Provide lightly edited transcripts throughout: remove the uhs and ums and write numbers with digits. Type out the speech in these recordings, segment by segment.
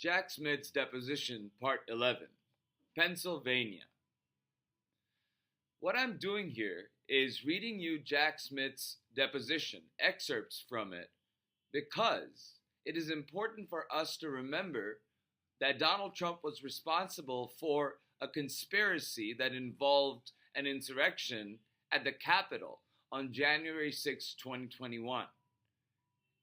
Jack Smith's Deposition, Part 11, Pennsylvania. What I'm doing here is reading you Jack Smith's deposition, excerpts from it, because it is important for us to remember that Donald Trump was responsible for a conspiracy that involved an insurrection at the Capitol on January 6, 2021.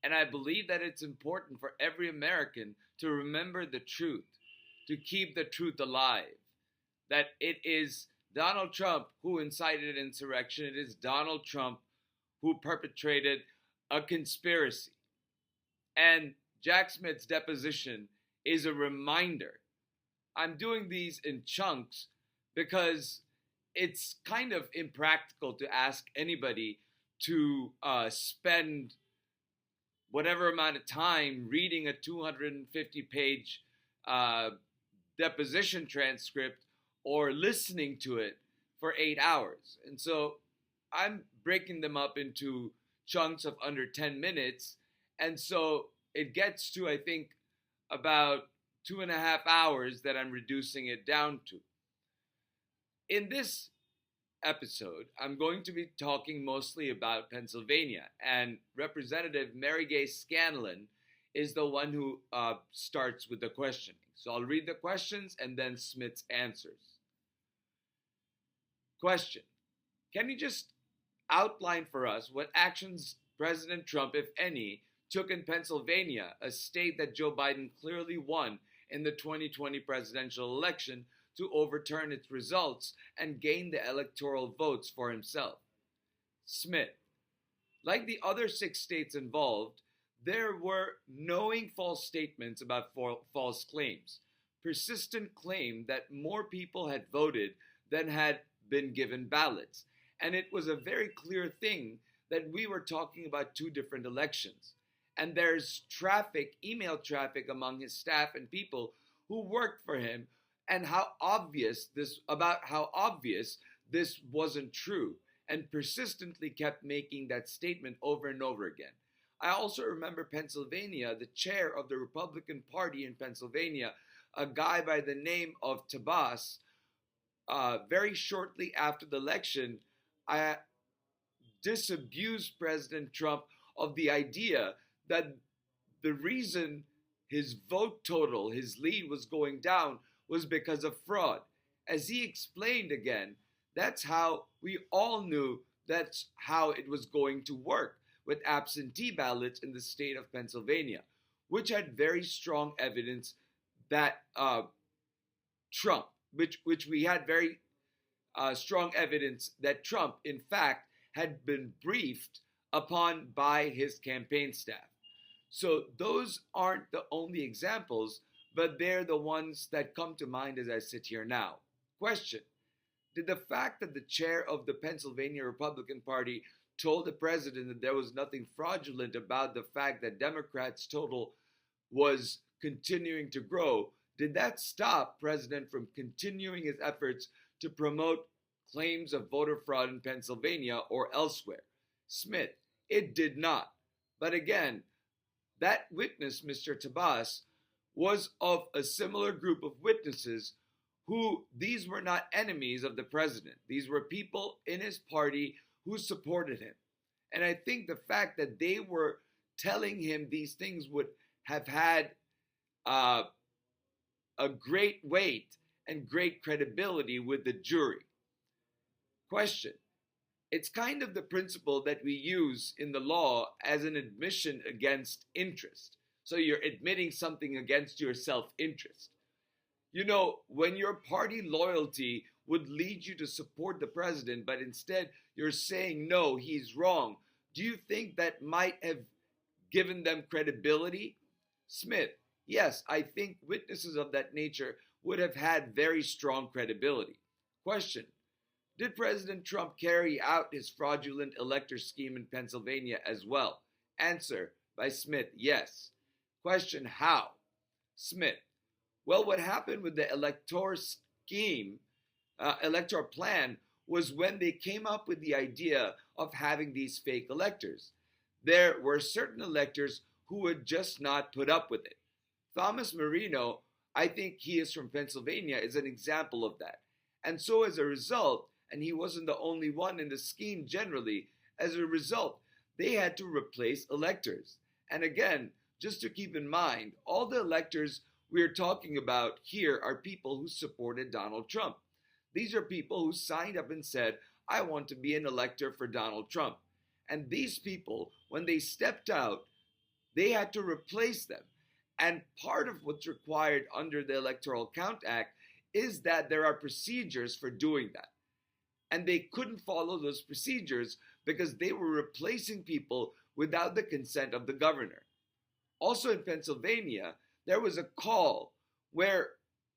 And I believe that it's important for every American to remember the truth, to keep the truth alive, that it is Donald Trump who incited insurrection. It is Donald Trump who perpetrated a conspiracy. And Jack Smith's deposition is a reminder. I'm doing these in chunks because it's kind of impractical to ask anybody to spend whatever amount of time reading a 250-page deposition transcript or listening to it for 8 hours. And so I'm breaking them up into chunks of under 10 minutes. And so it gets to, I think, about 2.5 hours that I'm reducing it down to. In this episode, I'm going to be talking mostly about Pennsylvania, and Representative Mary Gay Scanlon is the one who starts with the questioning. So I'll read the questions and then Smith's answers. Question: can you just outline for us what actions President Trump, if any, took in Pennsylvania, a state that Joe Biden clearly won in the 2020 presidential election, to overturn its results and gain the electoral votes for himself? Smith: like the other 6 states involved, there were knowing false statements about false claims. Persistent claim that more people had voted than had been given ballots. And it was a very clear thing that we were talking about 2 different elections. And there's email traffic among his staff and people who worked for him, and how obvious this wasn't true, and persistently kept making that statement over and over again. I also remember Pennsylvania, the chair of the Republican Party in Pennsylvania, a guy by the name of Tabas, very shortly after the election, disabused President Trump of the idea that the reason his vote total, his lead, was going down was because of fraud. As he explained again, that's how we all knew that's how it was going to work with absentee ballots in the state of Pennsylvania, which had very strong evidence that Trump, which we had very strong evidence that Trump, in fact, had been briefed upon by his campaign staff. So those aren't the only examples, but they're the ones that come to mind as I sit here now. Question: did the fact that the chair of the Pennsylvania Republican Party told the president that there was nothing fraudulent about the fact that Democrats' total was continuing to grow, did that stop President from continuing his efforts to promote claims of voter fraud in Pennsylvania or elsewhere? Smith: it did not. But again, that witness, Mr. Tabas, was of a similar group of witnesses who, these were not enemies of the president. These were people in his party who supported him. And I think the fact that they were telling him these things would have had a great weight and great credibility with the jury. Question: it's kind of the principle that we use in the law as an admission against interest. So you're admitting something against your self-interest. You know, when your party loyalty would lead you to support the president, but instead you're saying, no, he's wrong, do you think that might have given them credibility? Smith: yes, I think witnesses of that nature would have had very strong credibility. Question: did President Trump carry out his fraudulent elector scheme in Pennsylvania as well? Answer by Smith: yes. Question: how? Smith: well, what happened with the electoral plan was when they came up with the idea of having these fake electors, there were certain electors who would just not put up with it. Thomas Marino, I think he is from Pennsylvania, is an example of that. And so as a result, and he wasn't the only one in the scheme generally, as a result, they had to replace electors. And again, just to keep in mind, all the electors we're talking about here are people who supported Donald Trump. These are people who signed up and said, I want to be an elector for Donald Trump. And these people, when they stepped out, they had to replace them. And part of what's required under the Electoral Count Act is that there are procedures for doing that. And they couldn't follow those procedures because they were replacing people without the consent of the governor. Also in Pennsylvania, there was a call where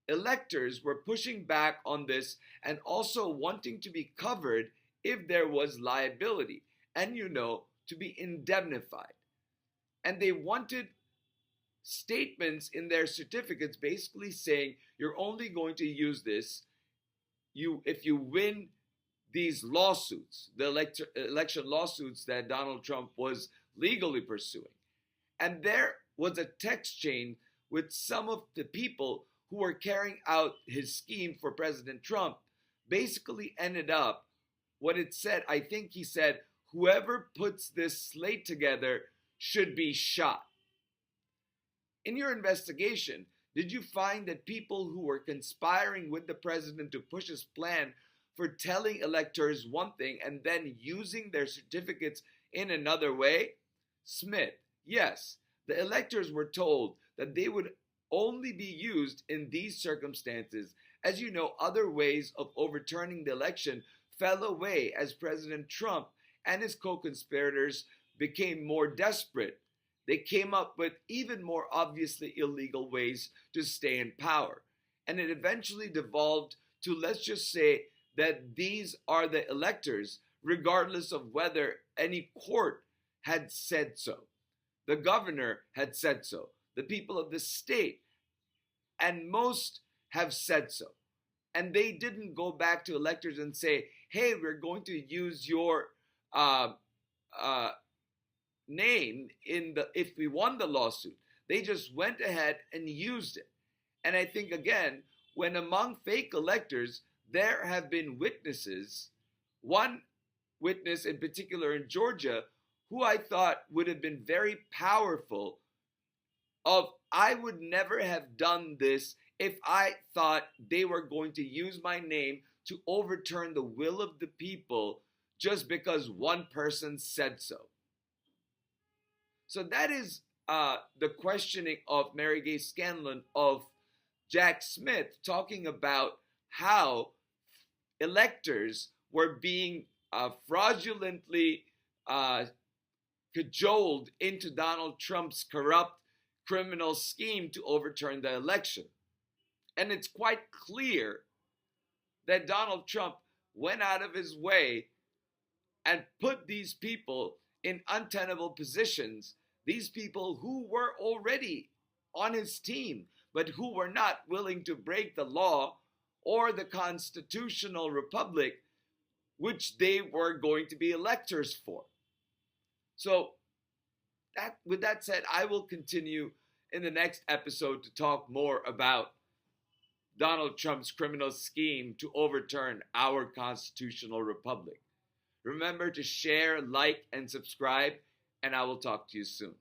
electors were pushing back on this and also wanting to be covered if there was liability and, to be indemnified. And they wanted statements in their certificates basically saying you're only going to use this if you win these lawsuits, the election lawsuits that Donald Trump was legally pursuing. And there was a text chain with some of the people who were carrying out his scheme for President Trump basically ended up what it said. I think he said, whoever puts this slate together should be shot. In your investigation, did you find that people who were conspiring with the president to push his plan for telling electors one thing and then using their certificates in another way? Smith, yes, the electors were told that they would only be used in these circumstances. As you know, other ways of overturning the election fell away as President Trump and his co-conspirators became more desperate. They came up with even more obviously illegal ways to stay in power. And it eventually devolved to, let's just say, that these are the electors, regardless of whether any court had said so. The governor had said so. The people of the state, and most have said so. And they didn't go back to electors and say, hey, we're going to use your name if we won the lawsuit. They just went ahead and used it. And I think, again, when among fake electors, there have been witnesses, one witness in particular in Georgia, who I thought would have been very powerful I would never have done this if I thought they were going to use my name to overturn the will of the people just because one person said so. So that is the questioning of Mary Gay Scanlon of Jack Smith, talking about how electors were being fraudulently cajoled into Donald Trump's corrupt criminal scheme to overturn the election. And it's quite clear that Donald Trump went out of his way and put these people in untenable positions, these people who were already on his team, but who were not willing to break the law or the constitutional republic which they were going to be electors for. So with that said, I will continue in the next episode to talk more about Donald Trump's criminal scheme to overturn our constitutional republic. Remember to share, like, and subscribe, and I will talk to you soon.